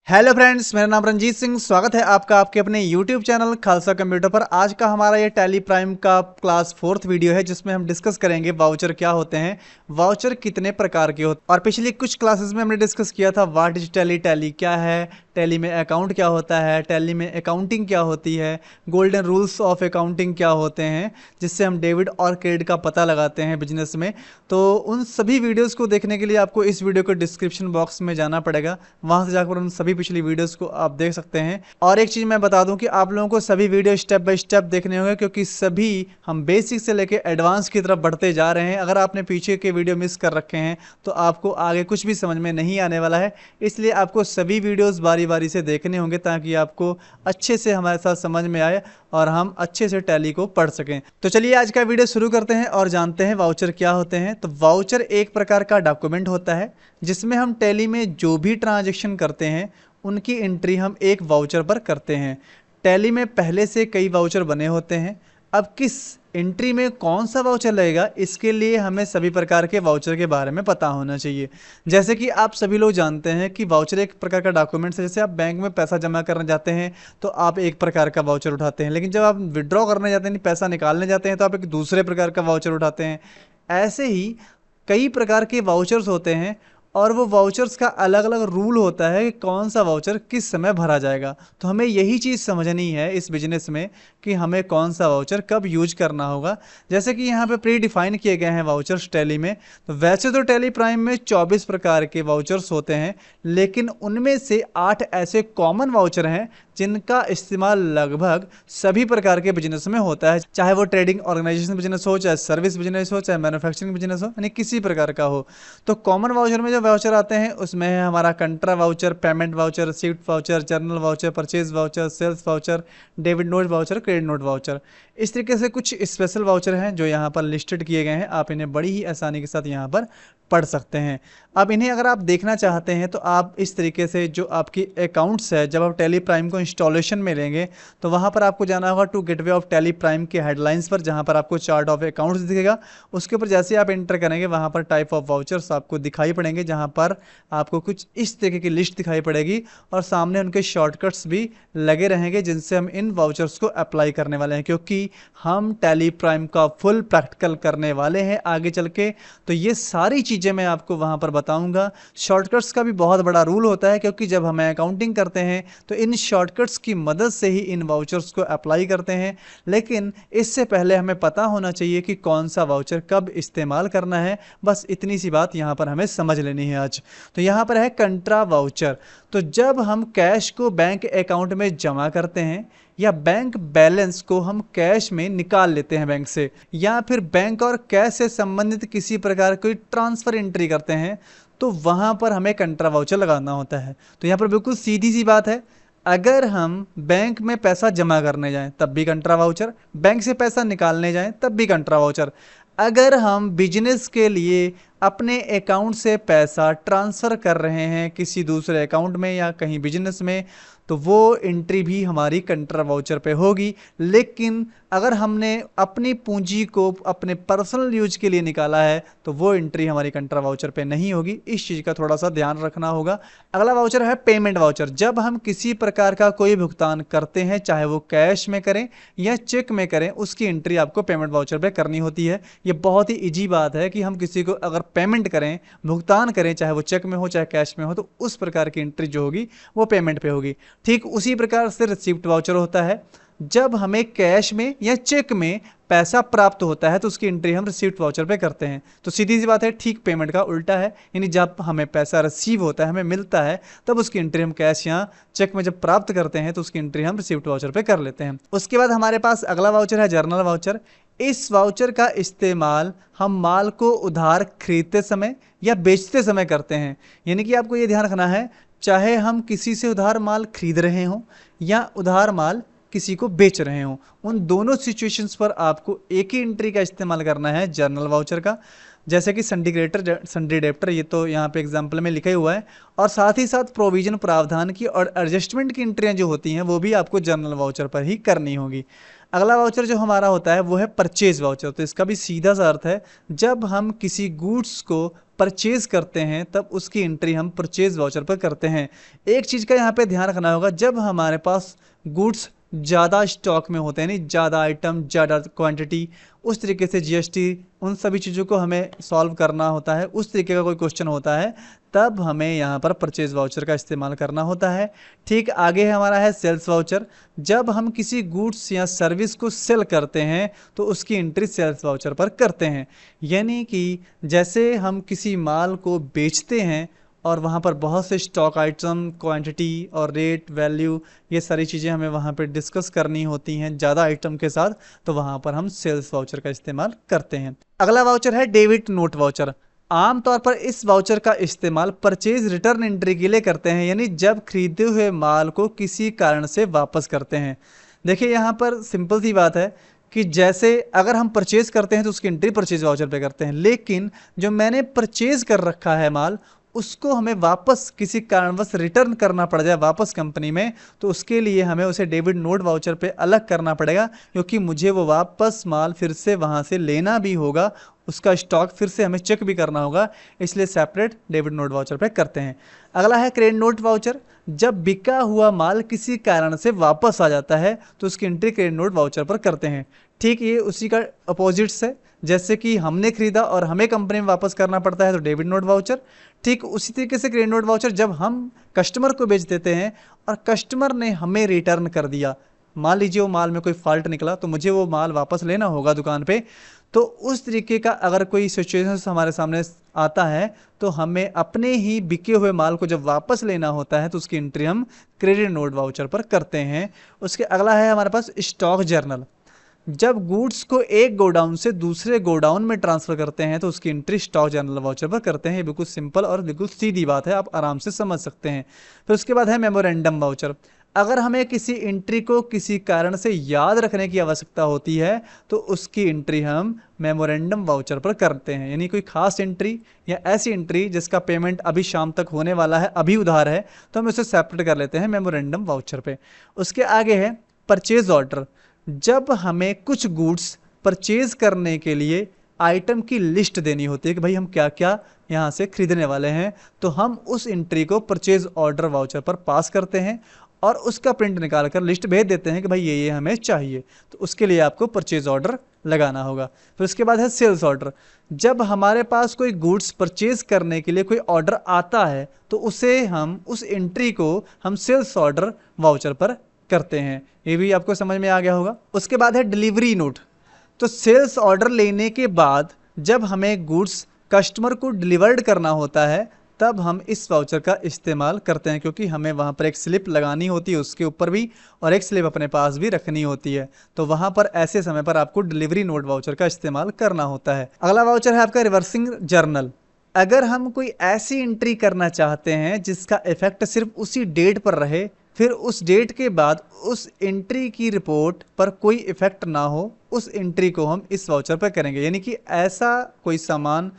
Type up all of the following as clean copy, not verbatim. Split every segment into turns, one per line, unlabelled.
Hello friends, मेरा नाम रंजीत सिंह। स्वागत है आपका आपके अपने यूट्यूब चैनल खालसा कंप्यूटर पर। आज का हमारा ये टैली प्राइम का क्लास 4th वीडियो है जिसमें हम डिस्कस करेंगे वाउचर क्या होते हैं, वाउचर कितने प्रकार के होते हैं। और पिछली कुछ क्लासेस में हमने डिस्कस किया था व्हाट इज टैली, टैली क्या है, टैली में अकाउंट क्या होता है, टैली में अकाउंटिंग क्या होती है, गोल्डन रूल्स ऑफ अकाउंटिंग क्या होते हैं, जिससे हम डेबिट और क्रेडिट का पता लगाते हैं बिजनेस में। तो उन सभी वीडियोज़ को देखने के लिए आपको इस वीडियो के डिस्क्रिप्शन बॉक्स में जाना पड़ेगा। वहाँ से जाकर उन सभी पिछली वीडियोस को आप देख सकते हैं। और एक चीज़ मैं बता दूं कि आप लोगों को सभी वीडियो स्टेप बाय स्टेप देखने होंगे, क्योंकि सभी हम बेसिक से लेके एडवांस की तरफ बढ़ते जा रहे हैं। अगर आपने पीछे के वीडियो मिस कर रखे हैं तो आपको आगे कुछ भी समझ में नहीं आने वाला है। इसलिए आपको सभी वीडियोस बारी बारी से देखने होंगे ताकि आपको अच्छे से हमारे साथ समझ में आए और हम अच्छे से टैली को पढ़ सकें। तो चलिए आज का वीडियो शुरू करते हैं और जानते हैं वाउचर क्या होते हैं। तो वाउचर एक प्रकार का डॉक्यूमेंट होता है जिसमें हम टैली में जो भी ट्रांजैक्शन करते हैं उनकी एंट्री हम एक वाउचर पर करते हैं। टैली में पहले से कई वाउचर बने होते हैं। अब किस एंट्री में कौन सा वाउचर लगेगा, इसके लिए हमें सभी प्रकार के वाउचर के बारे में पता होना चाहिए। जैसे कि आप सभी लोग जानते हैं कि वाउचर एक प्रकार का डॉक्यूमेंट्स है। जैसे आप बैंक में पैसा जमा करने जाते हैं तो आप एक प्रकार का वाउचर उठाते हैं, लेकिन जब आप विड्रॉ करने जाते हैं, पैसा निकालने जाते हैं, तो आप एक दूसरे प्रकार का वाउचर उठाते हैं। ऐसे ही कई प्रकार के वाउचर्स होते हैं और वो वाउचर्स का अलग अलग रूल होता है कि कौन सा वाउचर किस समय भरा जाएगा। तो हमें यही चीज़ समझनी है इस बिजनेस में कि हमें कौन सा वाउचर कब यूज करना होगा। जैसे कि यहाँ पे प्री डिफाइन किए गए हैं वाउचर्स टैली में। तो वैसे तो टैली प्राइम में 24 प्रकार के वाउचर्स होते हैं, लेकिन उनमें से 8 ऐसे कॉमन वाउचर हैं जिनका इस्तेमाल लगभग सभी प्रकार के बिजनेस में होता है, चाहे वो ट्रेडिंग ऑर्गेनाइजेशन बिजनेस हो, चाहे सर्विस बिजनेस हो, चाहे मैन्युफैक्चरिंग बिजनेस हो, यानी किसी प्रकार का हो। तो कॉमन वाउचर में जो वाउचर आते हैं उसमें है हमारा contra voucher, payment voucher, receipt voucher, journal voucher, purchase voucher, sales voucher, debit note voucher, credit note voucher. इस तरीके से कुछ स्पेशल वाउचर हैं जो यहाँ पर लिस्टेड किए गए हैं। आप इन्हें बड़ी ही आसानी के साथ यहाँ पर पढ़ सकते हैं। अब इन्हें अगर आप देखना चाहते हैं तो आप इस तरीके से जो आपकी अकाउंट्स है, जब आप टैली प्राइम को इंस्टॉलेशन में लेंगे तो वहाँ पर आपको जाना होगा to Gateway of Tally Prime के हेडलाइंस पर, जहाँ पर आपको चार्ट ऑफ अकाउंट्स दिखेगा। उसके ऊपर जैसे आप एंटर करेंगे वहाँ पर टाइप ऑफ वाउचर्स आपको दिखाई पड़ेंगे, जहाँ पर आपको कुछ इस तरीके की लिस्ट दिखाई पड़ेगी और सामने उनके शॉर्टकट्स भी लगे रहेंगे जिनसे हम इन वाउचर्स को अप्लाई करने वाले हैं, क्योंकि हम टैली प्राइम का फुल प्रैक्टिकल करने वाले हैं आगे चल के। तो ये सारी चीज़ें मैं आपको वहाँ पर बताऊंगा। शॉर्टकट्स का भी बहुत बड़ा रूल होता है, क्योंकि जब हमें अकाउंटिंग करते हैं तो इन शॉर्टकट्स की मदद से ही इन वाउचर्स को अप्लाई करते हैं। लेकिन इससे पहले हमें पता होना चाहिए कि कौन सा वाउचर कब इस्तेमाल करना है। बस इतनी सी बात यहाँ पर हमें समझ लेनी है आज। तो यहाँ पर है कंट्रा वाउचर। तो जब हम कैश को बैंक अकाउंट में जमा करते हैं या बैंक बैलेंस को हम कैश में निकाल लेते हैं बैंक से, या फिर बैंक और कैश से संबंधित किसी प्रकार की ट्रांसफ़र एंट्री करते हैं, तो वहाँ पर हमें कंट्रा वाउचर लगाना होता है। तो यहाँ पर बिल्कुल सीधी सी बात है, अगर हम बैंक में पैसा जमा करने जाएं तब भी कंट्रा वाउचर, बैंक से पैसा निकालने जाएं तब भी कंट्रा वाउचर। अगर हम बिजनेस के लिए अपने अकाउंट से पैसा ट्रांसफ़र कर रहे हैं किसी दूसरे अकाउंट में या कहीं बिजनेस में, तो वो एंट्री भी हमारी कंट्रा वाउचर पे होगी। लेकिन अगर हमने अपनी पूंजी को अपने पर्सनल यूज के लिए निकाला है तो वो एंट्री हमारी कंट्रा वाउचर पे नहीं होगी। इस चीज़ का थोड़ा सा ध्यान रखना होगा। अगला वाउचर है पेमेंट वाउचर। जब हम किसी प्रकार का कोई भुगतान करते हैं, चाहे वो कैश में करें या चेक में करें, उसकी एंट्री आपको पेमेंट वाउचर पे करनी होती है। ये बहुत ही ईजी बात है कि हम किसी को अगर पेमेंट करें, भुगतान करें, चाहे वो चेक में हो चाहे कैश में हो, तो उस प्रकार की एंट्री जो होगी वो पेमेंट पे होगी। ठीक उसी प्रकार से रिसीप्ट वाउचर होता है। जब हमें कैश में या चेक में पैसा प्राप्त होता है तो उसकी एंट्री हम रिसीप्ट वाउचर पे करते हैं। तो सीधी सी बात है, ठीक पेमेंट का उल्टा है। यानी जब हमें पैसा रिसीव होता है, हमें मिलता है, तब उसकी एंट्री हम कैश या चेक में जब प्राप्त करते हैं तो उसकी एंट्री हम रिसीप्ट वाउचर पे कर लेते हैं। उसके बाद हमारे पास अगला वाउचर है जर्नल वाउचर। इस वाउचर का इस्तेमाल हम माल को उधार खरीदते समय या बेचते समय करते हैं। यानी कि आपको ये ध्यान रखना है, चाहे हम किसी से उधार माल खरीद रहे हों या उधार माल किसी को बेच रहे हों, उन दोनों सिचुएशंस पर आपको एक ही एंट्री का इस्तेमाल करना है जर्नल वाउचर का। जैसे कि सन्डी क्रेडिटर, सन्डी डेप्टर, ये तो यहाँ पे एग्जाम्पल में लिखा हुआ है। और साथ ही साथ प्रोविजन, प्रावधान की और एडजस्टमेंट की एंट्रियाँ जो होती हैं वो भी आपको जर्नल वाउचर पर ही करनी होगी। अगला वाउचर जो हमारा होता है वो है परचेज वाउचर। तो इसका भी सीधा सा अर्थ है, जब हम किसी गुड्स को परचेज करते हैं तब उसकी एंट्री हम परचेज वाउचर पर करते हैं। एक चीज़ का यहाँ पे ध्यान रखना होगा, जब हमारे पास गुड्स ज़्यादा स्टॉक में होते हैं, नहीं ज़्यादा आइटम ज़्यादा क्वांटिटी, उस तरीके से जीएसटी उन सभी चीज़ों को हमें सॉल्व करना होता है, उस तरीके का कोई क्वेश्चन होता है, तब हमें यहाँ पर परचेज वाउचर का इस्तेमाल करना होता है। ठीक आगे है हमारा है सेल्स वाउचर। जब हम किसी गुड्स या सर्विस को सेल करते हैं तो उसकी एंट्री सेल्स वाउचर पर करते हैं। यानी कि जैसे हम किसी माल को बेचते हैं और वहाँ पर बहुत से स्टॉक आइटम, क्वांटिटी और रेट, वैल्यू, ये सारी चीज़ें हमें वहाँ पर डिस्कस करनी होती हैं ज़्यादा आइटम के साथ, तो वहाँ पर हम सेल्स वाउचर का इस्तेमाल करते हैं। अगला वाउचर है डेबिट नोट वाउचर। आमतौर पर इस वाउचर का इस्तेमाल परचेज रिटर्न एंट्री के लिए करते हैं, यानी जब खरीदे हुए माल को किसी कारण से वापस करते हैं। देखिए यहाँ पर सिंपल सी बात है कि जैसे अगर हम परचेज करते हैं तो उसकी एंट्री परचेज वाउचर पे करते हैं, लेकिन जो मैंने परचेज कर रखा है माल, उसको हमें वापस किसी कारणवश रिटर्न करना पड़ जाए वापस कंपनी में, तो उसके लिए हमें उसे डेबिट नोट वाउचर पे अलग करना पड़ेगा, क्योंकि मुझे वो वापस माल फिर से वहाँ से लेना भी होगा, उसका स्टॉक फिर से हमें चेक भी करना होगा, इसलिए सेपरेट डेबिट नोट वाउचर पे करते हैं। अगला है क्रेडिट नोट वाउचर। जब बिका हुआ माल किसी कारण से वापस आ जाता है तो उसकी एंट्री क्रेडिट नोट वाउचर पर करते हैं। ठीक ये उसी का अपोजिट्स है, जैसे कि हमने खरीदा और हमें कंपनी में वापस करना पड़ता है तो डेबिट नोट वाउचर। ठीक उसी तरीके से क्रेडिट नोट वाउचर जब हम कस्टमर को बेच देते हैं और कस्टमर ने हमें रिटर्न कर दिया, मान लीजिए वो माल में कोई फॉल्ट निकला तो मुझे वो माल वापस लेना होगा दुकान पे, तो उस तरीके का अगर कोई सिचुएशन हमारे सामने आता है तो हमें अपने ही बिके हुए माल को जब वापस लेना होता है तो उसकी एंट्री हम क्रेडिट नोट वाउचर पर करते हैं। उसके अगला है हमारे पास स्टॉक जर्नल। जब गुड्स को एक गोडाउन से दूसरे गोडाउन में ट्रांसफर करते हैं तो उसकी एंट्री स्टॉक जर्नल वाउचर पर करते हैं। ये बिल्कुल सिंपल और बिल्कुल सीधी बात है, आप आराम से समझ सकते हैं। फिर उसके बाद है मेमोरेंडम वाउचर। अगर हमें किसी एंट्री को किसी कारण से याद रखने की आवश्यकता होती है तो उसकी एंट्री हम मेमोरेंडम वाउचर पर करते हैं, यानी कोई खास एंट्री या ऐसी एंट्री जिसका पेमेंट अभी शाम तक होने वाला है, अभी उधार है, तो हम उसे सेपरेट कर लेते हैं मेमोरेंडम वाउचर पे। उसके आगे है परचेज ऑर्डर। जब हमें कुछ गुड्स परचेज करने के लिए आइटम की लिस्ट देनी होती है कि भाई हम क्या क्या यहाँ से खरीदने वाले हैं, तो हम उस एंट्री को परचेज ऑर्डर वाउचर पर पास करते हैं और उसका प्रिंट निकाल कर लिस्ट भेज देते हैं कि भाई ये हमें चाहिए, तो उसके लिए आपको परचेज ऑर्डर लगाना होगा। फिर उसके बाद है सेल्स ऑर्डर। जब हमारे पास कोई गुड्स परचेज करने के लिए कोई ऑर्डर आता है तो उसे हम उस एंट्री को हम सेल्स ऑर्डर वाउचर पर करते हैं। ये भी आपको समझ में आ गया होगा। उसके बाद है डिलीवरी नोट। तो सेल्स ऑर्डर लेने के बाद जब हमें गुड्स कस्टमर को डिलीवर्ड करना होता है तब हम इस वाउचर का इस्तेमाल करते हैं, क्योंकि हमें वहाँ पर एक स्लिप लगानी होती है उसके ऊपर भी और एक स्लिप अपने पास भी रखनी होती है, तो वहाँ पर ऐसे समय पर आपको डिलीवरी नोट वाउचर का इस्तेमाल करना होता है। अगला वाउचर है आपका रिवर्सिंग जर्नल। अगर हम कोई ऐसी एंट्री करना चाहते हैं जिसका इफेक्ट सिर्फ उसी डेट पर रहे, फिर उस डेट के बाद उस एंट्री की रिपोर्ट पर कोई इफेक्ट ना हो, उस एंट्री को हम इस वाउचर पर करेंगे। यानी कि ऐसा कोई सामान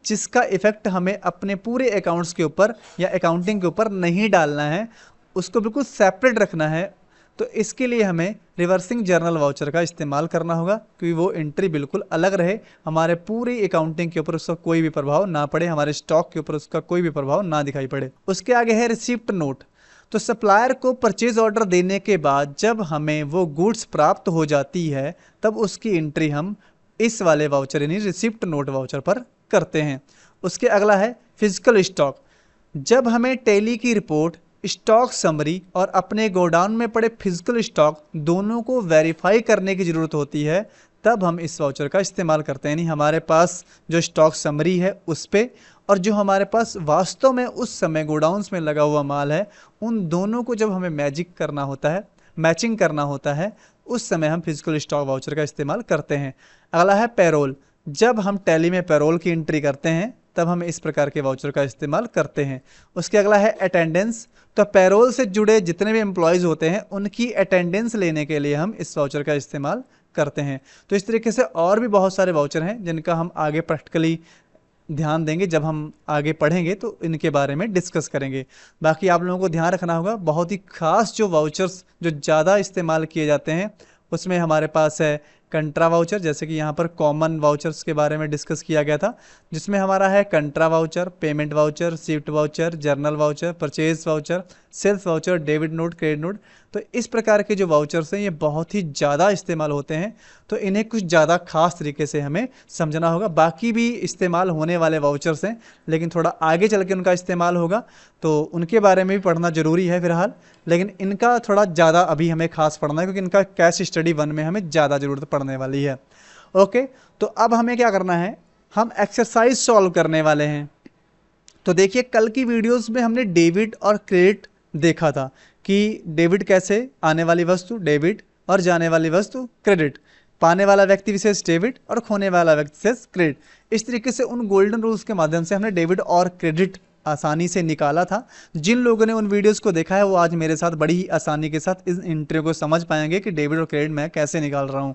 जिसका इफेक्ट हमें अपने पूरे अकाउंट्स के ऊपर या अकाउंटिंग के ऊपर नहीं डालना है, उसको बिल्कुल सेपरेट रखना है, तो इसके लिए हमें रिवर्सिंग जर्नल वाउचर का इस्तेमाल करना होगा, क्योंकि वो एंट्री बिल्कुल अलग रहे, हमारे पूरी अकाउंटिंग के ऊपर उसका कोई भी प्रभाव ना पड़े, हमारे स्टॉक के ऊपर उसका कोई भी प्रभाव ना दिखाई पड़े। उसके आगे है रिसिप्ट नोट। तो सप्लायर को परचेज ऑर्डर देने के बाद जब हमें वो गुड्स प्राप्त हो जाती है तब उसकी एंट्री हम इस वाले वाउचर यानी रिसिप्ट नोट वाउचर पर करते हैं। उसके अगला है फिजिकल स्टॉक। जब हमें टैली की रिपोर्ट, स्टॉक समरी और अपने गोडाउन में पड़े फिजिकल स्टॉक दोनों को वेरीफाई करने की ज़रूरत होती है तब हम इस वाउचर का इस्तेमाल करते हैं। यानी हमारे पास जो स्टॉक समरी है उस पर और जो हमारे पास वास्तव में उस समय गोडाउंस में लगा हुआ माल है, उन दोनों को जब हमें मैचिंग करना होता है उस समय हम फिजिकल स्टॉक वाउचर का इस्तेमाल करते हैं। अगला है पेरोल। जब हम टैली में पेरोल की एंट्री करते हैं तब हम इस प्रकार के वाउचर का इस्तेमाल करते हैं। उसके अगला है अटेंडेंस। तो पेरोल से जुड़े जितने भी एम्प्लॉयज़ होते हैं उनकी अटेंडेंस लेने के लिए हम इस वाउचर का इस्तेमाल करते हैं। तो इस तरीके से और भी बहुत सारे वाउचर हैं जिनका हम आगे प्रैक्टिकली ध्यान देंगे, जब हम आगे पढ़ेंगे तो इनके बारे में डिस्कस करेंगे। बाकी आप लोगों को ध्यान रखना होगा, बहुत ही खास जो वाउचर्स जो ज़्यादा इस्तेमाल किए जाते हैं उसमें हमारे पास है कंट्रा वाउचर, जैसे कि यहाँ पर कॉमन वाउचर्स के बारे में डिस्कस किया गया था, जिसमें हमारा है contra voucher, payment voucher, receipt voucher, journal voucher, purchase voucher, sales voucher, debit note, credit note. तो इस प्रकार के जो वाउचर्स हैं ये बहुत ही ज़्यादा इस्तेमाल होते हैं, तो इन्हें कुछ ज़्यादा खास तरीके से हमें समझना होगा। बाकी भी इस्तेमाल होने वाले वाउचर्स हैं, लेकिन थोड़ा आगे चल के उनका इस्तेमाल होगा, तो उनके बारे में भी पढ़ना ज़रूरी है फिलहाल, लेकिन इनका थोड़ा ज़्यादा अभी हमें खास पढ़ना है, क्योंकि इनका कैश स्टडी 1 में हमें ज़्यादा ज़रूरत पड़ने वाली है। ओके, तो अब हमें क्या करना है, हम एक्सरसाइज सॉल्व करने वाले हैं। तो देखिए, कल की वीडियोस में हमने डेबिट और क्रेडिट देखा था कि डेबिट कैसे, आने वाली वस्तु डेबिट और जाने वाली वस्तु क्रेडिट, पाने वाला व्यक्ति विशेष डेबिट और खोने वाला व्यक्ति विशेष क्रेडिट। इस तरीके से उन गोल्डन रूल्स के माध्यम से हमने डेबिट और क्रेडिट आसानी से निकाला था। जिन लोगों ने उन वीडियोस को देखा है वो आज मेरे साथ बड़ी ही आसानी के साथ इस इंट्री को समझ पाएंगे कि डेबिट और क्रेडिट मैं कैसे निकाल रहा हूँ।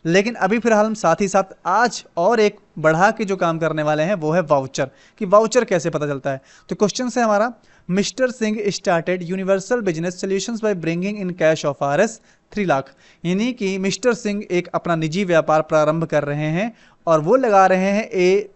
लेकिन अभी फिलहाल हम साथ ही साथ आज और एक बढ़ा के जो काम करने वाले हैं वो है वाउचर, कि वाउचर कैसे पता चलता है। तो क्वेश्चन है हमारा, mister Singh started universal business solutions by bringing in cash of Rs 3 lakh. यानी कि मिस्टर सिंह एक अपना निजी व्यापार प्रारंभ कर रहे हैं और वो लगा रहे हैं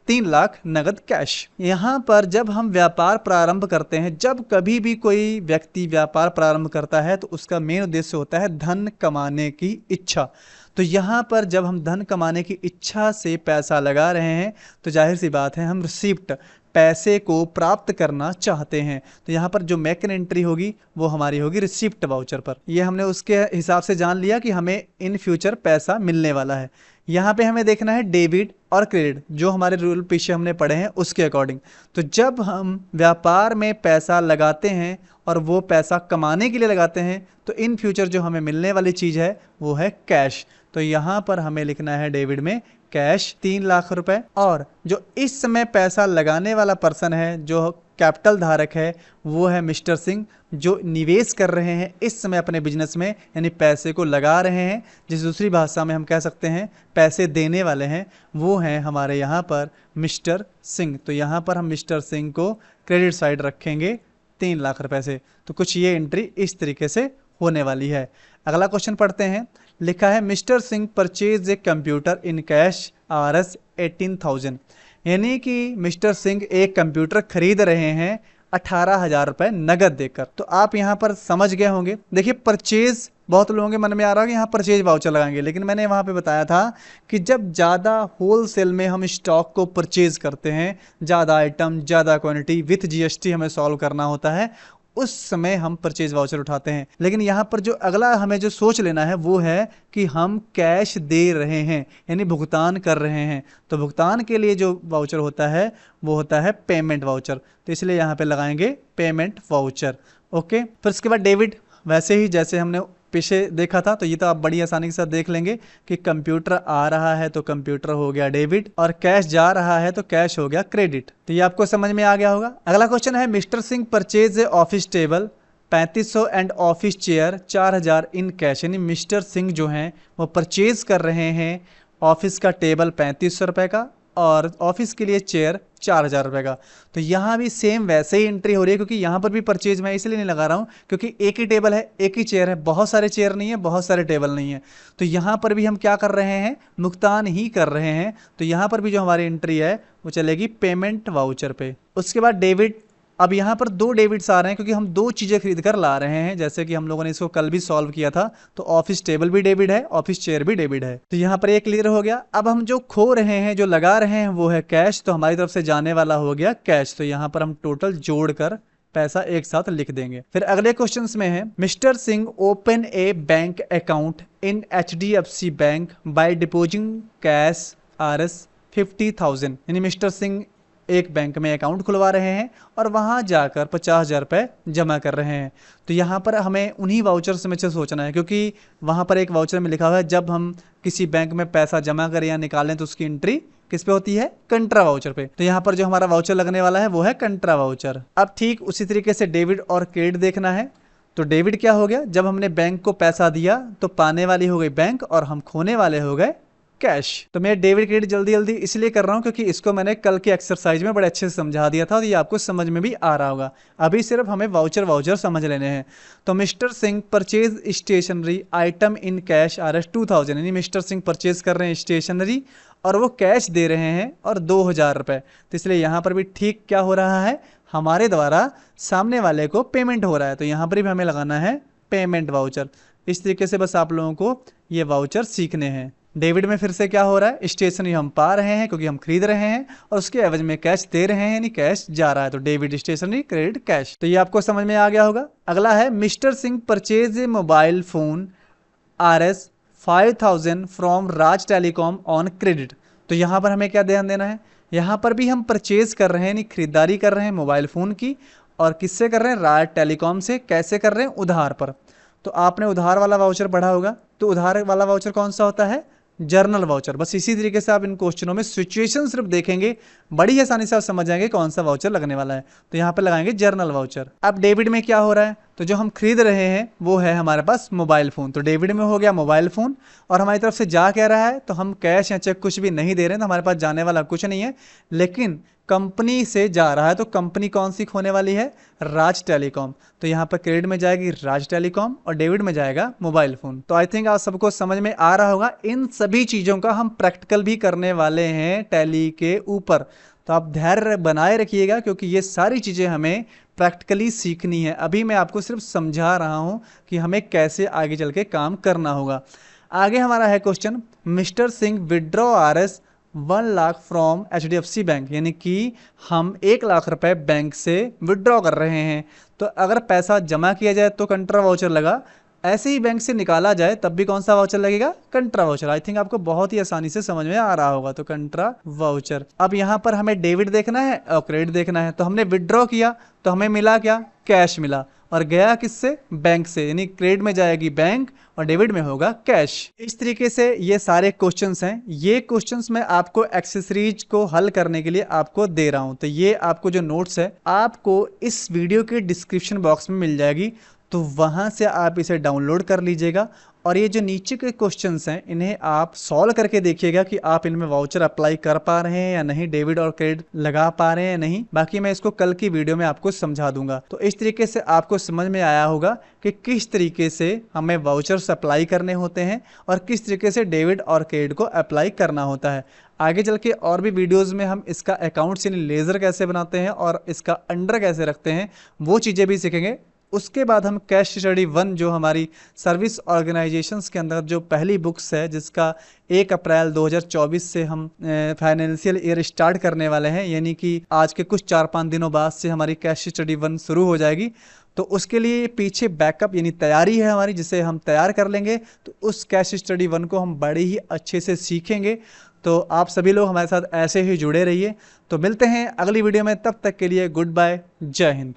3 लाख नगद कैश। यहाँ पर जब हम व्यापार प्रारंभ करते हैं, जब कभी भी कोई व्यक्ति व्यापार प्रारंभ करता है तो उसका मेन उद्देश्य होता है धन कमाने की इच्छा। तो यहाँ पर जब हम धन कमाने की इच्छा से पैसा लगा रहे हैं तो जाहिर सी बात है हम रिसीप्ट, पैसे को प्राप्त करना चाहते हैं। तो यहाँ पर जो मेकन एंट्री होगी वो हमारी होगी रिसीप्ट वाउचर पर। ये हमने उसके हिसाब से जान लिया कि हमें इन फ्यूचर पैसा मिलने वाला है। यहाँ पे हमें देखना है डेबिट और क्रेडिट, जो हमारे रूल पीछे हमने पढ़े हैं उसके अकॉर्डिंग। तो जब हम व्यापार में पैसा लगाते हैं और वो पैसा कमाने के लिए लगाते हैं तो इन फ्यूचर जो हमें मिलने वाली चीज़ है वो है कैश। तो यहाँ पर हमें लिखना है डेबिट में कैश 3 लाख रुपए, और जो इस समय पैसा लगाने वाला पर्सन है, जो कैपिटल धारक है, वो है मिस्टर सिंह, जो निवेश कर रहे हैं इस समय अपने बिजनेस में, यानी पैसे को लगा रहे हैं, जिस दूसरी भाषा में हम कह सकते हैं पैसे देने वाले हैं, वो हैं हमारे यहाँ पर मिस्टर सिंह। तो यहाँ पर हम मिस्टर सिंह को क्रेडिट साइड रखेंगे 3 लाख रुपए से। तो कुछ ये एंट्री इस तरीके से होने वाली है। अगला क्वेश्चन पढ़ते हैं। लिखा है mister Singh purchase a computer in cash Rs 18,000। यानी कि मिस्टर सिंह एक कंप्यूटर खरीद रहे हैं 18,000 रुपये नगद देकर। तो आप यहाँ पर समझ गए होंगे। देखिए, परचेज बहुत लोगों के मन में आ रहा है कि यहाँ परचेज वाउचर लगाएंगे, लेकिन मैंने वहाँ पे बताया था कि जब ज़्यादा होलसेल में हम स्टॉक को परचेज करते हैं, ज़्यादा आइटम, ज़्यादा क्वांटिटी विथ GST हमें सॉल्व करना होता है, उस समय हम परचेज वाउचर उठाते हैं। लेकिन यहाँ पर जो अगला हमें जो सोच लेना है वो है कि हम कैश दे रहे हैं, यानी भुगतान कर रहे हैं। तो भुगतान के लिए जो वाउचर होता है वो होता है पेमेंट वाउचर। तो इसलिए यहाँ पे लगाएंगे पेमेंट वाउचर। ओके, फिर उसके बाद डेबिट, वैसे ही जैसे हमने पीछे देखा था, तो ये तो आप बड़ी आसानी के साथ देख लेंगे कि कंप्यूटर आ रहा है तो कंप्यूटर हो गया डेबिट, और कैश जा रहा है तो कैश हो गया क्रेडिट। तो ये आपको समझ में आ गया होगा। अगला क्वेश्चन है mister Singh purchase a office table 3500 and office chair 4000 in cash. यानी मिस्टर सिंह जो हैं वो परचेज कर रहे हैं ऑफिस का टेबल 3500 रुपये का और ऑफिस के लिए चेयर 4000 रुपये का। तो यहाँ भी सेम वैसे ही एंट्री हो रही है, क्योंकि यहाँ पर भी परचेज मैं इसलिए नहीं लगा रहा हूँ क्योंकि एक ही टेबल है, एक ही चेयर है, बहुत सारे चेयर नहीं है, बहुत सारे टेबल नहीं है। तो यहाँ पर भी हम क्या कर रहे हैं, भुगतान ही कर रहे हैं। तो यहाँ पर भी जो हमारी एंट्री है वो चलेगी पेमेंट वाउचर पे। उसके बाद डेबिट। अब यहाँ पर 2 डेबिट्स आ रहे हैं क्योंकि हम 2 चीज़ें खरीद कर ला रहे हैं, जैसे कि हम लोगों ने इसको कल भी सॉल्व किया था। तो ऑफिस टेबल भी डेबिट है, ऑफिस चेयर भी डेबिट है। तो यहाँ पर ये क्लियर हो गया। अब हम जो खो रहे हैं, जो लगा रहे हैं वो है कैश, तो हमारी तरफ से जाने वाला हो गया कैश। तो यहाँ पर हम टोटल जोड़कर पैसा एक साथ लिख देंगे। फिर अगले क्वेश्चन में है mister Singh open a bank account in HDFC bank by depositing cash Rs 50,000। यानी मिस्टर सिंह एक बैंक में अकाउंट खुलवा रहे हैं और वहां जाकर 50,000 रुपये जमा कर रहे हैं। तो यहाँ पर हमें उन्हीं वाउचर्स में से सोचना है, क्योंकि वहाँ पर एक वाउचर में लिखा हुआ है जब हम किसी बैंक में पैसा जमा करें या निकालें तो उसकी एंट्री किस पे होती है, कंट्रा वाउचर पे। तो यहाँ पर जो हमारा वाउचर लगने वाला है वो है कंट्रा वाउचर। अब ठीक उसी तरीके से डेबिट और क्रेडिट देखना है। तो डेबिट क्या हो गया, जब हमने बैंक को पैसा दिया तो पाने वाली हो गई बैंक और हम खोने वाले हो गए कैश। तो मैं डेबिट क्रेडिट जल्दी जल्दी इसलिए कर रहा हूँ क्योंकि इसको मैंने कल के एक्सरसाइज में बड़े अच्छे से समझा दिया था और ये आपको समझ में भी आ रहा होगा। अभी सिर्फ हमें वाउचर समझ लेने हैं। तो mister Singh purchase stationery item in cash RS 2000, यानी मिस्टर सिंह परचेज कर रहे हैं स्टेशनरी और वो कैश दे रहे हैं और 2000 रुपये। तो इसलिए यहाँ पर भी ठीक क्या हो रहा है, हमारे द्वारा सामने वाले को पेमेंट हो रहा है। तो यहाँ पर भी हमें लगाना है पेमेंट वाउचर। इस तरीके से बस आप लोगों को ये वाउचर सीखने हैं। डेबिट में फिर से क्या हो रहा है, स्टेशनरी हम पा रहे हैं क्योंकि हम खरीद रहे हैं और उसके एवज में कैश दे रहे हैं, यानी कैश जा रहा है। तो डेबिट स्टेशनरी, क्रेडिट कैश। तो ये आपको समझ में आ गया होगा। अगला है mister Singh purchase a mobile phone RS 5000 from Raj telecom on credit. तो यहाँ पर हमें क्या ध्यान देना है, यहाँ पर भी हम परचेज कर रहे हैं, यानी खरीदारी कर रहे हैं मोबाइल फ़ोन की, और किससे कर रहे हैं, राज टेलीकॉम से। कैसे कर रहे हैं, उधार पर। तो आपने उधार वाला वाउचर पढ़ा होगा, तो उधार वाला वाउचर कौन सा होता है, जर्नल वाउचर। बस इसी तरीके से आप इन क्वेश्चनों में सिचुएशन सिर्फ देखेंगे, बड़ी आसानी से आप समझ जाएंगे कौन सा वाउचर लगने वाला है। तो यहाँ पे लगाएंगे जर्नल वाउचर। अब डेबिट में क्या हो रहा है, तो जो हम खरीद रहे हैं वो है हमारे पास मोबाइल फ़ोन। तो डेबिट में हो गया मोबाइल फ़ोन और हमारी तरफ से जा क्या रहा है, तो हम कैश या चेक कुछ भी नहीं दे रहे हैं, तो हमारे पास जाने वाला कुछ नहीं है, लेकिन कंपनी से जा रहा है। तो कंपनी कौन सी होने वाली है, राज टेलीकॉम। तो यहाँ पर क्रेडिट में जाएगी राज टेलीकॉम और डेबिट में जाएगा मोबाइल फ़ोन। तो आई थिंक आप सबको समझ में आ रहा होगा। इन सभी चीज़ों का हम प्रैक्टिकल भी करने वाले हैं टैली के ऊपर। तो आप धैर्य बनाए रखिएगा क्योंकि ये सारी चीज़ें हमें प्रैक्टिकली सीखनी है। अभी मैं आपको सिर्फ समझा रहा हूँ कि हमें कैसे आगे चल के काम करना होगा। आगे हमारा है question, mister Singh withdraw RS 1 lakh from HDFC bank, यानी कि हम 1 लाख रुपए बैंक से विड्रॉ कर रहे हैं। तो अगर पैसा जमा किया जाए तो कंट्रा वाउचर लगा, ऐसे ही बैंक से निकाला जाए तब भी कौन सा वाउचर लगेगा, कंट्रा वाउचर। आई थिंक आपको बहुत ही आसानी से समझ में आ रहा होगा। तो कंट्रा वाउचर। अब यहाँ पर हमें डेबिट देखना है और क्रेडिट देखना है। तो हमने विड्रॉ किया तो हमें मिला क्या, कैश मिला, और गया किससे, बैंक से, यानी क्रेडिट में जाएगी बैंक और डेबिट में होगा कैश। इस तरीके से ये सारे क्वेश्चंस हैं। ये क्वेश्चंस मैं आपको एक्सेसरीज को हल करने के लिए आपको दे रहा हूं। तो ये आपको जो नोट्स है आपको इस वीडियो के डिस्क्रिप्शन बॉक्स में मिल जाएगी, तो वहां से आप इसे डाउनलोड कर लीजिएगा। और ये जो नीचे के क्वेश्चंस हैं इन्हें आप सॉल्व करके देखिएगा कि आप इनमें वाउचर अप्लाई कर पा रहे हैं या नहीं, डेबिट और क्रेडिट लगा पा रहे हैं या नहीं। बाकी मैं इसको कल की वीडियो में आपको समझा दूंगा। तो इस तरीके से आपको समझ में आया होगा कि किस तरीके से हमें वाउचर्स अप्लाई करने होते हैं और किस तरीके से डेबिट और क्रेडिट को अप्लाई करना होता है। आगे चल के और भी वीडियोज़ में हम इसका अकाउंट्स यानी लेज़र कैसे बनाते हैं और इसका अंडर कैसे रखते हैं वो चीज़ें भी सीखेंगे। उसके बाद हम कैश स्टडी 1 जो हमारी सर्विस ऑर्गेनाइजेशंस के अंदर जो पहली बुक्स है, जिसका 1 अप्रैल 2024 से हम फाइनेंशियल ईयर स्टार्ट करने वाले हैं, यानी कि आज के कुछ 4-5 दिनों बाद से हमारी कैश स्टडी 1 शुरू हो जाएगी। तो उसके लिए पीछे बैकअप यानी तैयारी है हमारी, जिसे हम तैयार कर लेंगे। तो उस कैश स्टडी 1 को हम बड़े ही अच्छे से सीखेंगे। तो आप सभी लोग हमारे साथ ऐसे ही जुड़े रहिए। तो मिलते हैं अगली वीडियो में, तब तक के लिए गुड बाय, जय हिंद।